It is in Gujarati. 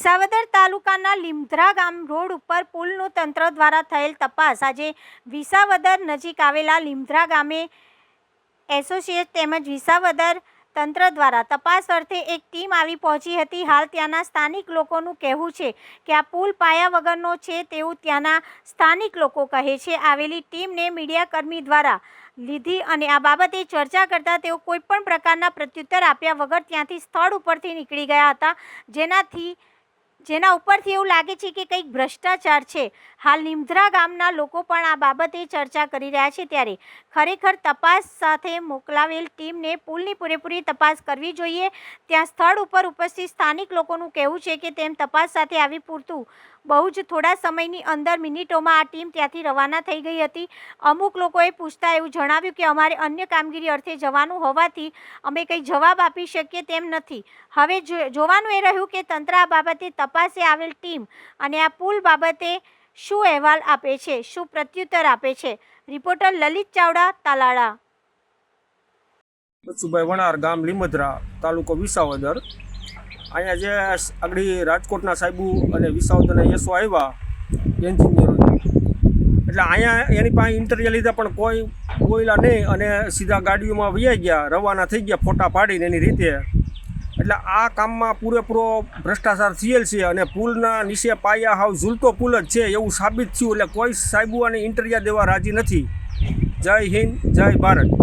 વિસાવદર તાલુકાના લીમધરા ગામ રોડ ઉપર પુલનું તંત્ર દ્વારા થયેલ તપાસ। આજે વિસાવદર નજીક આવેલા લીમધરા ગામે એસોસિએટ તેમજ વિસાવદર તંત્ર દ્વારા તપાસ અર્થે એક ટીમ આવી પહોંચી હતી। હાલ ત્યાંના સ્થાનિક લોકોનું કહેવું છે કે આ પુલ પાયા વગરનો છે તેવું ત્યાંના સ્થાનિક લોકો કહે છે। આવેલી ટીમને મીડિયાકર્મી દ્વારા લીધી અને આ બાબતે ચર્ચા કરતા તેઓ કોઈપણ પ્રકારના પ્રત્યુત્તર આપ્યા વગર ત્યાંથી સ્થળ ઉપરથી નીકળી ગયા હતા, જેના ઉપરથી એવું લાગે છે કે કંઈક ભ્રષ્ટાચાર છે। હાલ લીમધરા ગામના લોકો પણ આ બાબતે ચર્ચા કરી રહ્યા છે, ત્યારે ખરેખર તપાસ સાથે મોકલાવેલ ટીમને પુલની પૂરેપૂરી તપાસ કરવી જોઈએ। ત્યાં સ્થળ ઉપર ઉપસ્થિત સ્થાનિક લોકોનું કહેવું છે કે તેમ તપાસ સાથે આવી પૂરતું બહુ જ થોડા સમયની અંદર મિનિટોમાં આ ટીમ ત્યાંથી રવાના થઈ ગઈ હતી। અમુક લોકોએ પૂછતા એવું જણાવ્યું કે અમારે અન્ય કામગીરી અર્થે જવાનું હોવાથી અમે કંઈ જવાબ આપી શકીએ તેમ નથી। હવે જોવાનું એ રહ્યું કે તંત્ર આ બાબતે તપાસે આવેલ ટીમ અને આ પુલ બાબતે શું અહેવાલ આપે છે, શું પ્રત્યુત્તર આપે છે। રિપોર્ટર લલિત ચાવડા, તાલાળા। બચુભાઈ વણાર, ગામ લીમધરા, તાલુકો વિસાવદર। અહીંયા જે આગળ રાજકોટના સાહેબુ અને વિસાવદરના એસો આવ્યા એન્જિનિયરો, એટલે અહીંયા એની પાસે ઇન્ટરવ્યૂ લીધા પણ કોઈ બોલ્યા નહીં અને સીધા ગાડીઓમાં વહી ગયા, રવાના થઈ ગયા ફોટા પાડીને એની રીતે। એટલે આ કામમાં પૂરેપૂરો ભ્રષ્ટાચાર થયેલ છે અને પુલના નીચે પાયા હાવ ઝૂલતો પુલ જ છે એવું સાબિત થયું। એટલે કોઈ સાહેબુ અને ઇન્ટરવ્યૂ દેવા રાજી નથી। જય હિન્દ, જય ભારત।